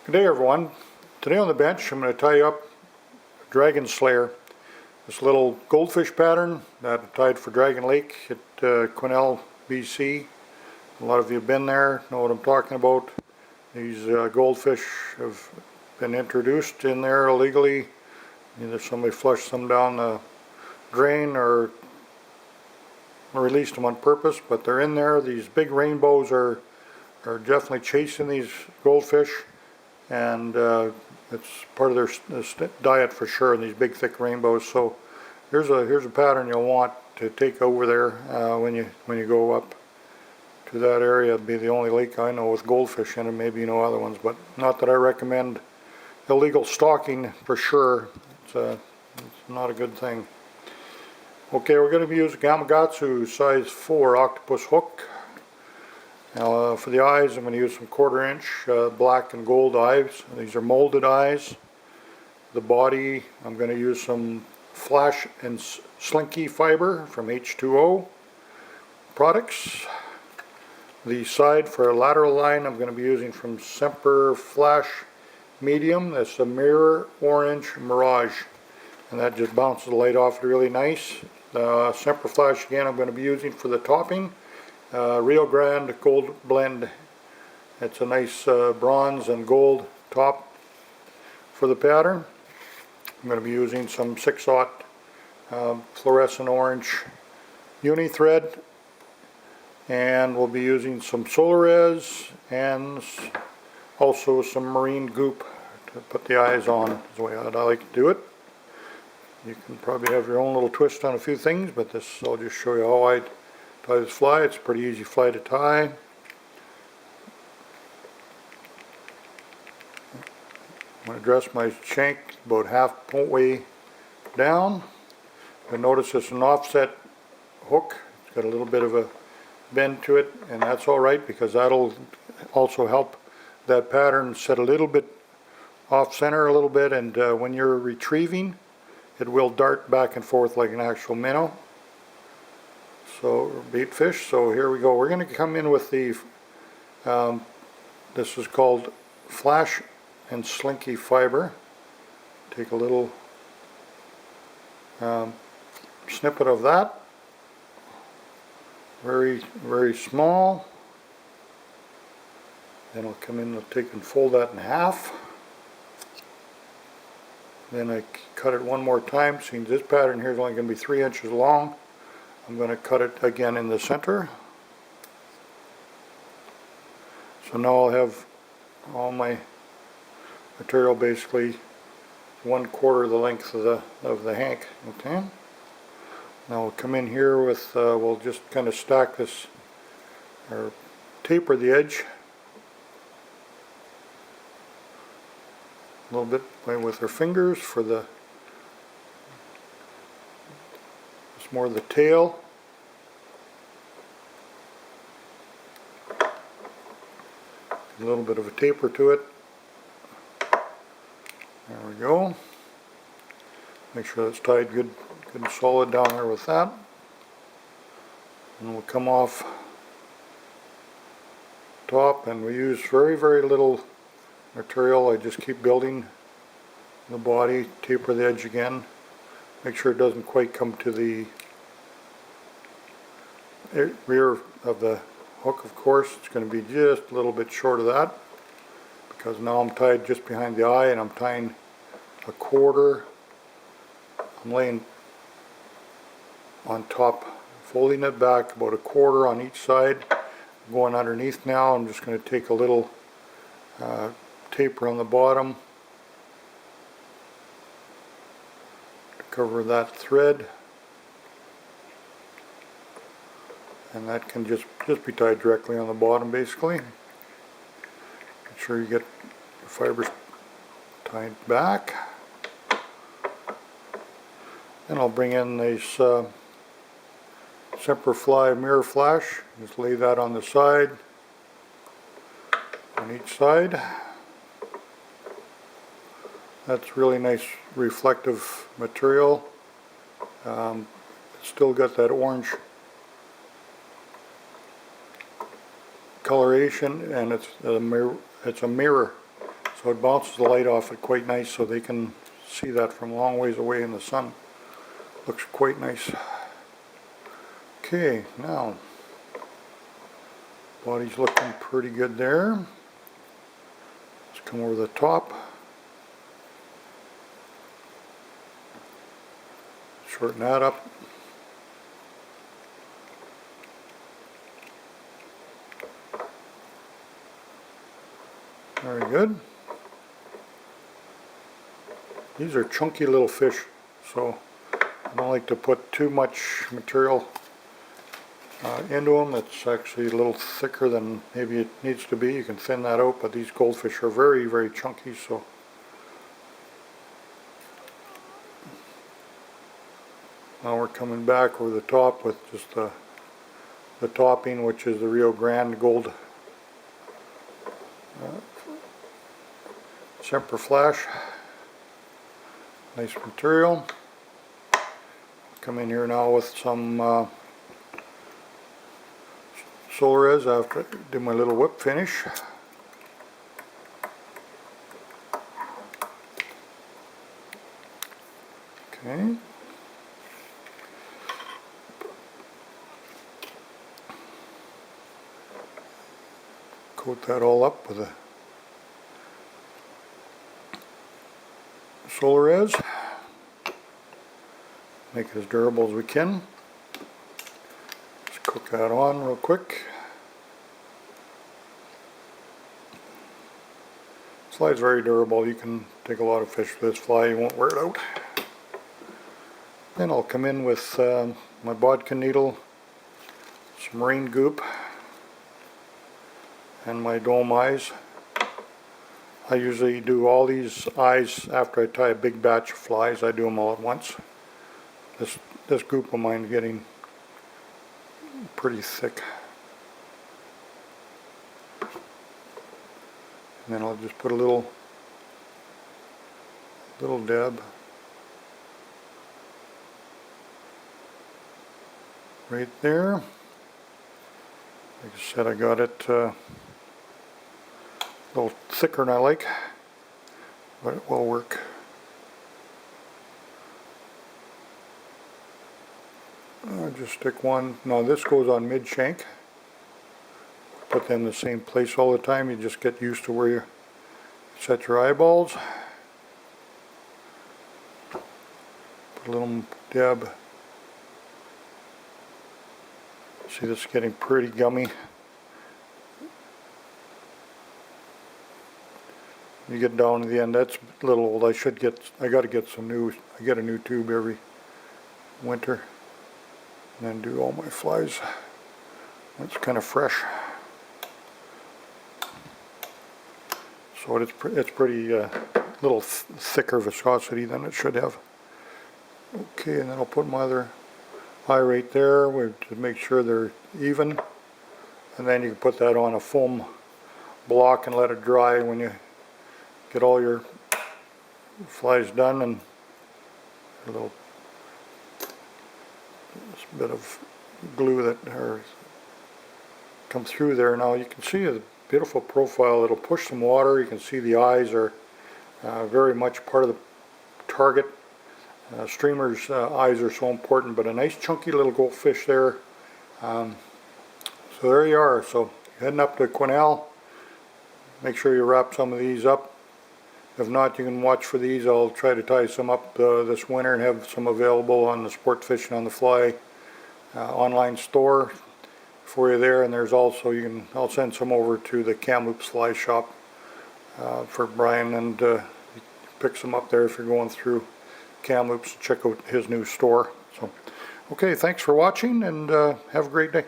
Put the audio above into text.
Good day everyone. Today on the bench I'm going to tie up Dragon Slayer. This little goldfish pattern that I tied for Dragon Lake at Quesnel, BC. A lot of you have been there, know what I'm talking about. These goldfish have been introduced in there illegally. Either somebody flushed them down the drain or released them on purpose, but they're in there. These big rainbows are definitely chasing these goldfish, and it's part of their diet for sure, and these big thick rainbows. So here's a pattern you'll want to take over there when you go up to that area. It'd be the only lake I know with goldfish in it, maybe you know other ones, but not that I recommend illegal stalking for sure. It's not a good thing. Okay, we're going to be using Gamakatsu size 4 octopus hook. For the eyes, I'm going to use some 1/4 inch black and gold eyes. These are molded eyes. The body, I'm going to use some flash and slinky fiber from H2O products. The side for a lateral line, I'm going to be using from Semper Flash Medium. That's a mirror orange mirage, and that just bounces the light off really nice. Semper Flash again, I'm going to be using for the topping. Rio Grande Gold Blend. It's a nice bronze and gold top for the pattern. I'm going to be using some 6/0 fluorescent orange uni thread, and we'll be using some Solares and also some marine goop to put the eyes on. Is the way I like to do it. You can probably have your own little twist on a few things, but this I'll just show you how I tie this fly. It's a pretty easy fly to tie. I'm going to dress my shank about half way down. You'll notice it's an offset hook. It's got a little bit of a bend to it, and that's alright because that'll also help that pattern set a little bit off center a little bit, and when you're retrieving it will dart back and forth like an actual minnow. So bait fish. So here we go. We're going to come in with the this is called flash and slinky fiber. Take a little snippet of that, very small. Then I'll come in and take and fold that in half. Then I cut it one more time. Since this pattern here is only going to be 3 inches long, I'm going to cut it again in the center. So now I'll have all my material basically 1/4 the length of the hank. Okay. Now we'll come in here with we'll just kind of stack this or taper the edge a little bit with our fingers for the more of the tail. A little bit of a taper to it. There we go. Make sure that's tied good and solid down there with that. And we'll come off top, and we use very little material. I just keep building the body, taper the edge again. Make sure it doesn't quite come to the rear of the hook, of course. It's going to be just a little bit short of that because now I'm tied just behind the eye, and I'm tying 1/4. I'm laying on top, folding it back about 1/4 on each side. I'm going underneath now. I'm just going to take a little taper on the bottom to cover that thread, and that can just be tied directly on the bottom basically. Make sure you get the fibers tied back. Then I'll bring in this Semperfly mirror flash. Just lay that on the side, on each side. That's really nice reflective material. It's still got that orange coloration, and it's a mirror So it bounces the light off it quite nice, so they can see that from a long ways away in the sun. Looks quite nice. Okay, now body's looking pretty good there. Let's come over the top. Shorten that up. Very good. These are chunky little fish, so I don't like to put too much material into them. It's actually a little thicker than maybe it needs to be. You can thin that out, but these goldfish are very, very chunky, so now we're coming back over the top with just the topping, which is the Rio Grande Gold Semper Flash. Nice material. Come in here now with some Solares after I do my little whip finish. Okay. Coat that all up with a Solares. Make it as durable as we can. Just cook that on real quick. Slide's very durable. You can take a lot of fish with this fly. You won't wear it out. Then I'll come in with my bodkin needle, some marine goop, and my dome eyes. I usually do all these eyes after I tie a big batch of flies. I do them all at once. This goop of mine is getting pretty thick. And then I'll just put a little dab right there. Like I said, I got it a little thicker than I like, but it will work. I'll just stick one. Now this goes on mid shank. Put them in the same place all the time. You just get used to where you set your eyeballs. Put a little dab. See, this is getting pretty gummy. You get down to the end, that's a little old. I got to get some new. I get a new tube every winter, and then do all my flies. It's kind of fresh. So it's pretty little thicker viscosity than it should have. Okay, and then I'll put my other eye right there to make sure they're even, and then you can put that on a foam block and let it dry when you get all your flies done. And a little bit of glue that comes through there. Now you can see a beautiful profile. It'll push some water. You can see the eyes are very much part of the target. Streamers' eyes are so important, but a nice chunky little goldfish there. So there you are. So heading up to Quesnel. Make sure you wrap some of these up. If not, you can watch for these. I'll try to tie some up this winter and have some available on the Sport Fishing on the Fly online store for you there. And there's also, I'll send some over to the Kamloops Fly Shop for Brian, and pick some up there if you're going through Kamloops. Check out his new store. So, okay, thanks for watching, and have a great day.